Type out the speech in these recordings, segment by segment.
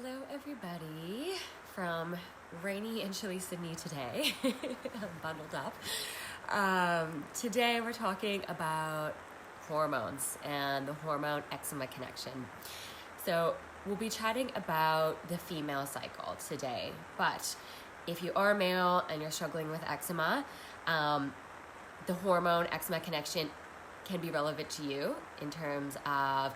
Hello everybody from rainy and chilly Sydney today. I'm bundled up. Today we're talking about hormones and the hormone-eczema connection. So we'll be chatting about the female cycle today, but if you are male and you're struggling with eczema, the hormone-eczema connection can be relevant to you in terms of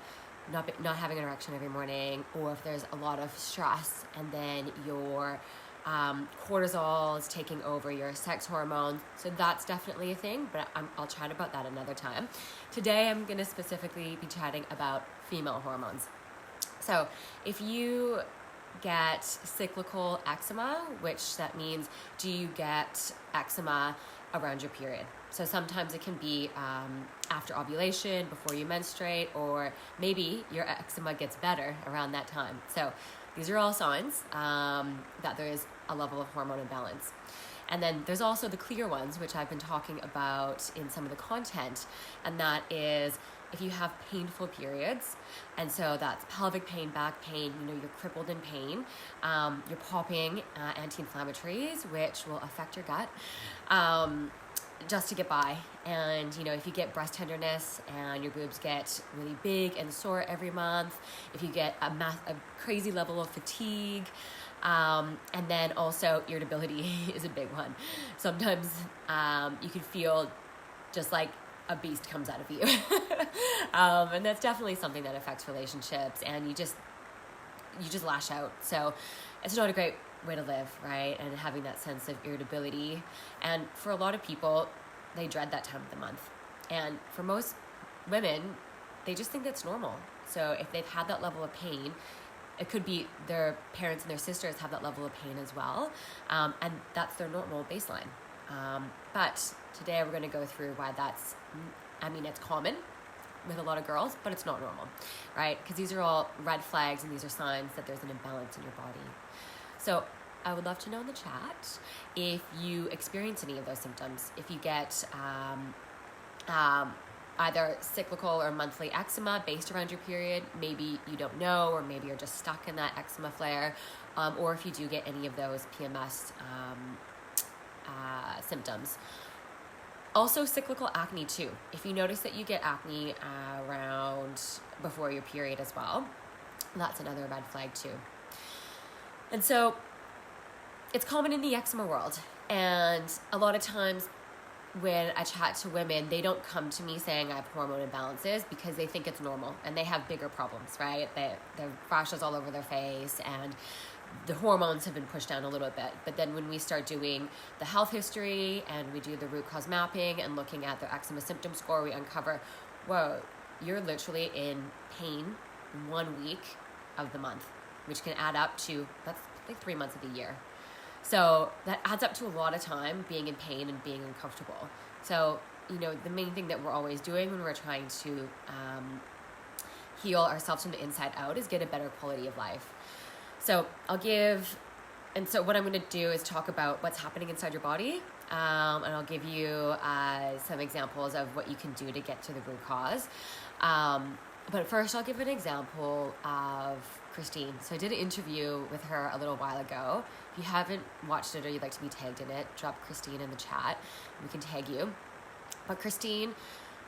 not having an erection every morning, or if there's a lot of stress and then your cortisol is taking over your sex hormones. So that's definitely a thing, but I'll chat about that another time. Today I'm going to specifically be chatting about female hormones. So if you get cyclical eczema, which that means do you get eczema around your period? So sometimes it can be after ovulation, before you menstruate, or maybe your eczema gets better around that time. So these are all signs that there is a level of hormone imbalance. And then there's also the clear ones, which I've been talking about in some of the content, and that is if you have painful periods, and so that's pelvic pain, back pain, you're crippled in pain, you're popping anti-inflammatories, which will affect your gut, just to get by. And if you get breast tenderness and your boobs get really big and sore every month, if you get a crazy level of fatigue, and then also irritability is a big one. Sometimes you can feel just like a beast comes out of you. And that's definitely something that affects relationships, and you just lash out. So it's not a great way to live, right? And having that sense of irritability. And for a lot of people, they dread that time of the month. And for most women, they just think that's normal. So if they've had that level of pain, it could be their parents and their sisters have that level of pain as well. And that's their normal baseline. But today we're going to go through why it's common with a lot of girls, but it's not normal, right? Because these are all red flags and these are signs that there's an imbalance in your body. So I would love to know in the chat if you experience any of those symptoms. If you get either cyclical or monthly eczema based around your period, maybe you don't know, or maybe you're just stuck in that eczema flare, or if you do get any of those PMS symptoms. Also cyclical acne too. If you notice that you get acne around before your period as well, that's another red flag too. And so it's common in the eczema world. And a lot of times when I chat to women, they don't come to me saying I have hormone imbalances because they think it's normal and they have bigger problems, right? They have rashes all over their face and the hormones have been pushed down a little bit. But then when we start doing the health history and we do the root cause mapping and looking at their eczema symptom score, we uncover, whoa, you're literally in pain 1 week of the month, which can add up to, that's like 3 months of the year. So that adds up to a lot of time being in pain and being uncomfortable. So, the main thing that we're always doing when we're trying to heal ourselves from the inside out is get a better quality of life. So so what I'm going to do is talk about what's happening inside your body, and I'll give you some examples of what you can do to get to the root cause. But first, I'll give an example of Christine. So I did an interview with her a little while ago. If you haven't watched it or you'd like to be tagged in it, drop Christine in the chat. We can tag you. But Christine,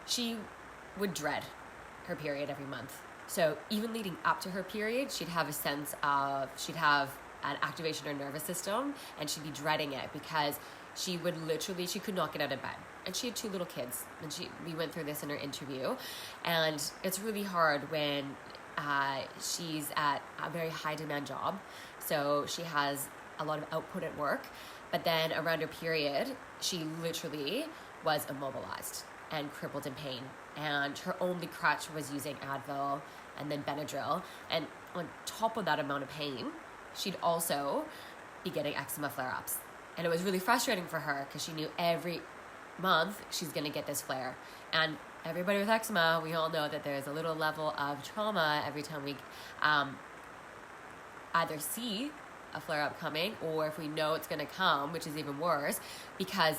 she would dread her period every month. So even leading up to her period, she'd have an activation of her nervous system, and she'd be dreading it because she could not get out of bed. And she had 2 little kids, and we went through this in her interview. And it's really hard when she's at a very high demand job. So she has a lot of output at work, but then around her period, she literally was immobilized and crippled in pain. And her only crutch was using Advil and then Benadryl. And on top of that amount of pain, she'd also be getting eczema flare-ups. And it was really frustrating for her because she knew every month she's going to get this flare. And everybody with eczema, we all know that there's a little level of trauma every time we either see a flare-up coming, or if we know it's going to come, which is even worse, because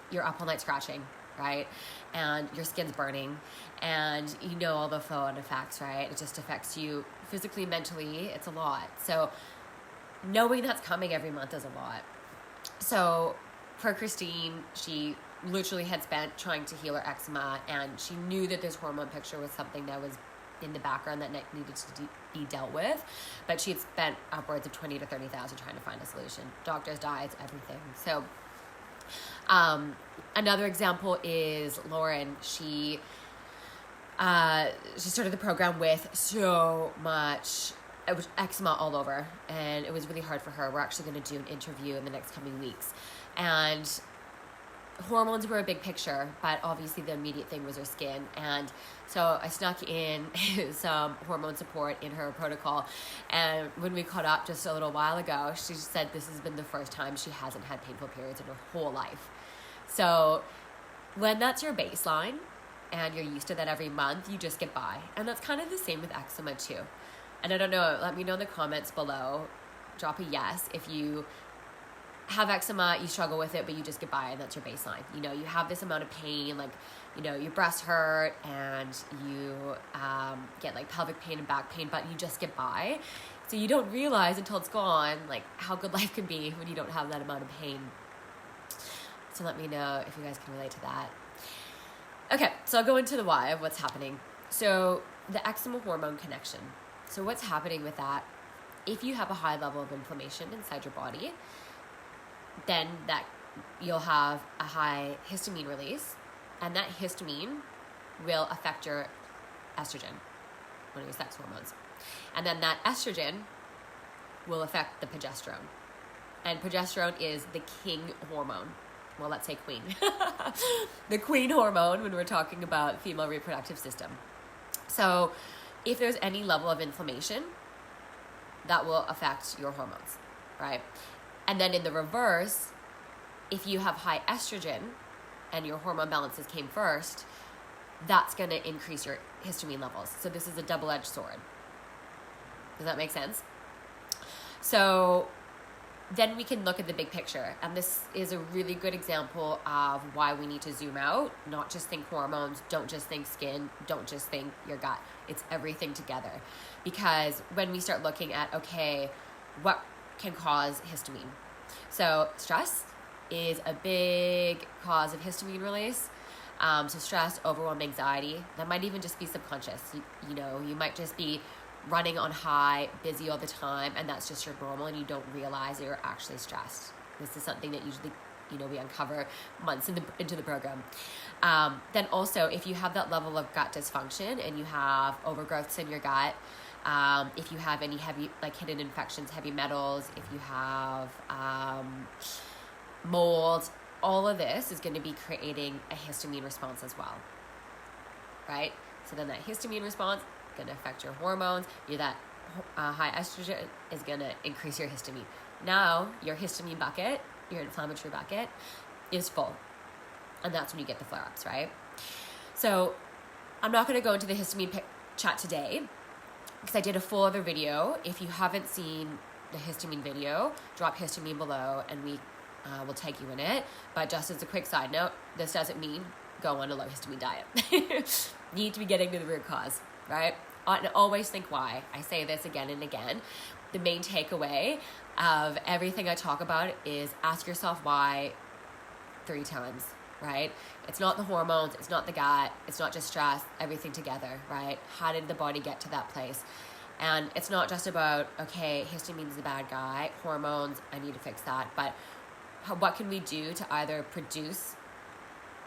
you're up all night scratching right? And your skin's burning, and you know all the flow-on effects, right? It just affects you physically, mentally. It's a lot. So knowing that's coming every month is a lot. So for Christine, she literally had spent trying to heal her eczema, and she knew that this hormone picture was something that was in the background that needed to be dealt with, but she had spent upwards of $20,000 to $30,000 trying to find a solution. Doctors, diets, everything. So another example is Lauren. She started the program with so much eczema all over, and it was really hard for her. We're actually going to do an interview in the next coming weeks, and hormones were a big picture, but obviously the immediate thing was her skin. And so I snuck in some hormone support in her protocol, and when we caught up just a little while ago, she said this has been the first time she hasn't had painful periods in her whole life. So when that's your baseline and you're used to that every month, you just get by. And that's kind of the same with eczema too. And I don't know, let me know in the comments below, drop a yes if you have eczema, you struggle with it, but you just get by, and that's your baseline. You know, you have this amount of pain, like, you know, your breasts hurt, and you get like pelvic pain and back pain, but you just get by. So you don't realize until it's gone, like, how good life can be when you don't have that amount of pain. So let me know if you guys can relate to that. Okay, so I'll go into the why of what's happening. So the eczema hormone connection. So what's happening with that? If you have a high level of inflammation inside your body, then that you'll have a high histamine release, and that histamine will affect your estrogen, one of your sex hormones. And then that estrogen will affect the progesterone. And progesterone is the king hormone. Well, let's say queen. The queen hormone when we're talking about female reproductive system. So if there's any level of inflammation, that will affect your hormones, right? And then in the reverse, if you have high estrogen and your hormone balances came first, that's going to increase your histamine levels. So this is a double-edged sword. Does that make sense? So then we can look at the big picture. And this is a really good example of why we need to zoom out, not just think hormones, don't just think skin, don't just think your gut. It's everything together. Because when we start looking at, okay, what can cause histamine? So stress is a big cause of histamine release. So stress, overwhelm, anxiety, that might even just be subconscious. You know, you might just be running on high, busy all the time, and that's just your normal, and you don't realize that you're actually stressed. This is something that usually, you know, we uncover months into the program. Then also, if you have that level of gut dysfunction and you have overgrowths in your gut, if you have any heavy, like hidden infections, heavy metals, if you have mold, all of this is going to be creating a histamine response as well, right? So then that histamine response is going to affect your hormones. That high estrogen is going to increase your histamine. Now your histamine bucket, your inflammatory bucket, is full. And that's when you get the flare-ups, right? So I'm not going to go into the histamine chat today, because I did a full other video. If you haven't seen the histamine video, drop histamine below and we will tag you in it. But just as a quick side note, this doesn't mean go on a low histamine diet. You need to be getting to the root cause, right? And always think why. I say this again and again. The main takeaway of everything I talk about is ask yourself why 3 times, right? It's not the hormones, it's not the gut, it's not just stress, everything together, right? How did the body get to that place? And it's not just about, okay, histamine is the bad guy, hormones, I need to fix that, but what can we do to either produce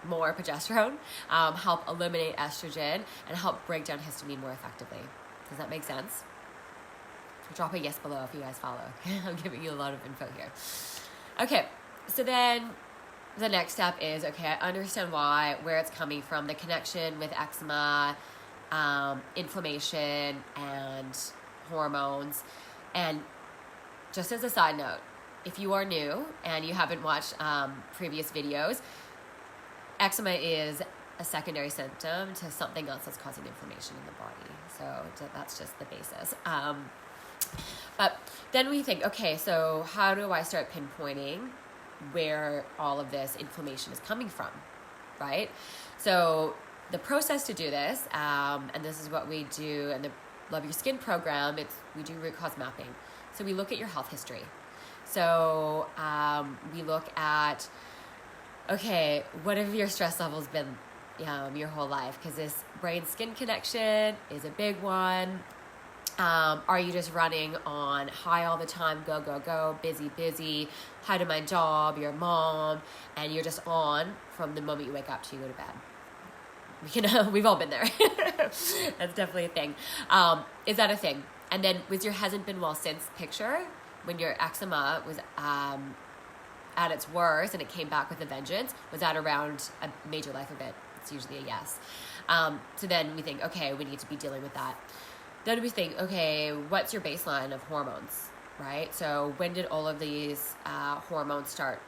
more progesterone, help eliminate estrogen, and help break down histamine more effectively? Does that make sense? Drop a yes below if you guys follow. I'm giving you a lot of info here. Okay, so then the next step is, okay, I understand why, where it's coming from, the connection with eczema, inflammation, and hormones. And just as a side note, if you are new and you haven't watched previous videos, eczema is a secondary symptom to something else that's causing inflammation in the body. So that's just the basis. But then we think, okay, so how do I start pinpointing where all of this inflammation is coming from? right? So the process to do this, and this is what we do in the Love Your Skin program, we do root cause mapping. So we look at your health history. So we look at, okay, what have your stress levels been your whole life? Because this brain-skin connection is a big one. Are you just running on high all the time, go, go, go, busy, busy, high to my job, you're a mom, and you're just on from the moment you wake up to you go to bed? We've all been there. That's definitely a thing. Is that a thing? And then was your hasn't been well since picture, when your eczema was at its worst and it came back with a vengeance, was that around a major life event? It's usually a yes. So then we think, okay, we need to be dealing with that. Then we think, okay, what's your baseline of hormones, right? So when did all of these hormones start,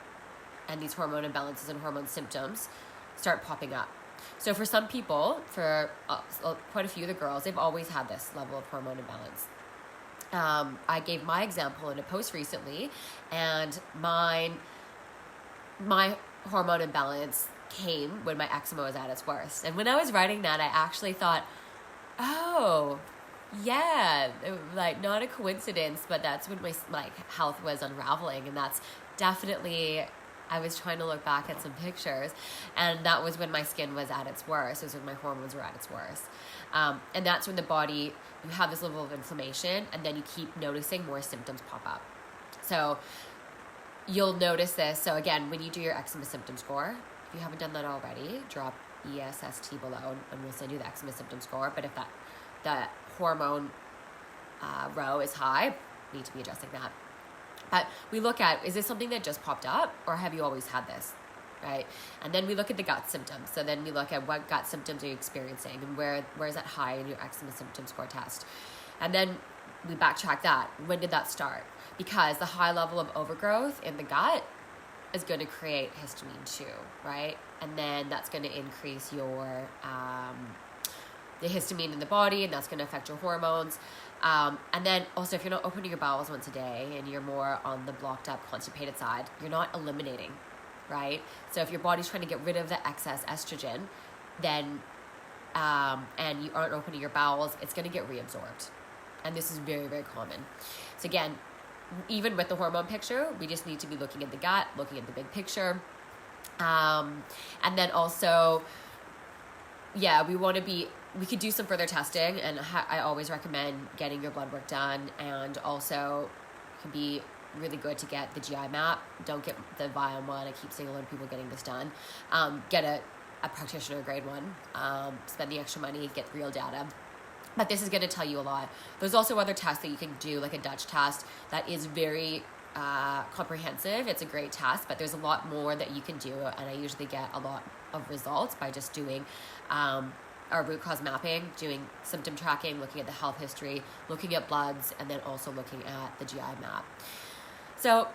and these hormone imbalances and hormone symptoms start popping up? So for some people, for quite a few of the girls, they've always had this level of hormone imbalance. I gave my example in a post recently, and my hormone imbalance came when my eczema was at its worst. And when I was writing that, I actually thought, oh, yeah, like not a coincidence, but that's when my health was unraveling. And that's definitely, I was trying to look back at some pictures, and that was when my skin was at its worst. It was when my hormones were at its worst. And that's when the body, you have this level of inflammation, and then you keep noticing more symptoms pop up. So you'll notice this. So again, when you do your eczema symptom score, if you haven't done that already, drop ESST below, and we'll send you the eczema symptom score. But if that hormone row is high, need to be adjusting that. But we look at, is this something that just popped up, or have you always had this, right? And then we look at the gut symptoms. So then we look at what gut symptoms are you experiencing, and where is that high in your eczema symptom score test. And then we backtrack that. When did that start? Because the high level of overgrowth in the gut is going to create histamine too, right? And then that's going to increase your the histamine in the body, and that's going to affect your hormones. And then also, if you're not opening your bowels once a day and you're more on the blocked up, constipated side, you're not eliminating, right? So if your body's trying to get rid of the excess estrogen, then and you aren't opening your bowels, it's going to get reabsorbed. And this is very, very common. So again, even with the hormone picture, we just need to be looking at the gut, looking at the big picture. And then also, yeah, we could do some further testing, and I always recommend getting your blood work done, and also it can be really good to get the GI map. Don't get the Viome one. I keep seeing a lot of people getting this done. Get a practitioner grade one. Spend the extra money, get real data. But this is going to tell you a lot. There's also other tests that you can do, like a Dutch test that is very comprehensive. It's a great test, but there's a lot more that you can do, and I usually get a lot of results by just doing our root cause mapping, doing symptom tracking, looking at the health history, looking at bloods, and then also looking at the GI map. So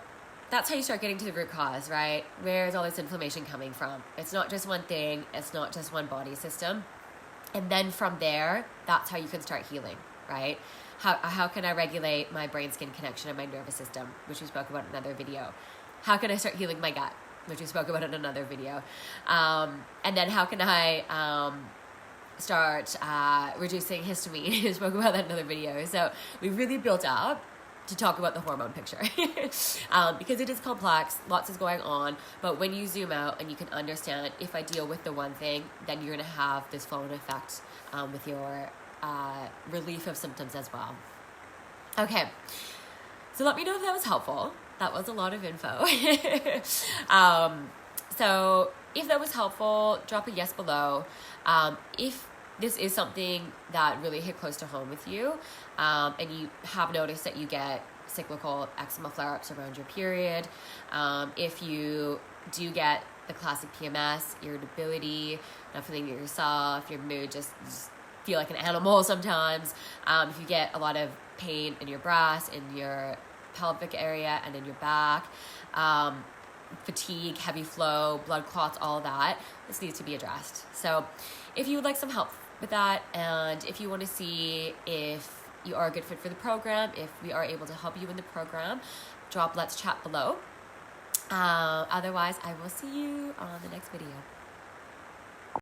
that's how you start getting to the root cause, right? Where is all this inflammation coming from? It's not just one thing. It's not just one body system. And then from there, that's how you can start healing, right? How can I regulate my brain-skin connection and my nervous system, which we spoke about in another video? How can I start healing my gut, which we spoke about in another video? And then how can I start reducing histamine? We spoke about that in another video. So we really built up to talk about the hormone picture because it is complex, lots is going on, but when you zoom out and you can understand, if I deal with the one thing, then you're going to have this flow-on effect with your relief of symptoms as well. Okay, so let me know if that was helpful. That was a lot of info. So if that was helpful, drop a yes below. If this is something that really hit close to home with you, and you have noticed that you get cyclical eczema flare-ups around your period, if you do get the classic PMS, irritability, not feeling yourself, your mood just feel like an animal sometimes, if you get a lot of pain in your breast, in your pelvic area, and in your back, fatigue, heavy flow, blood clots, all that, this needs to be addressed. So if you would like some help with that, and if you want to see if you are a good fit for the program, if we are able to help you in the program, drop let's chat below. Otherwise, I will see you on the next video.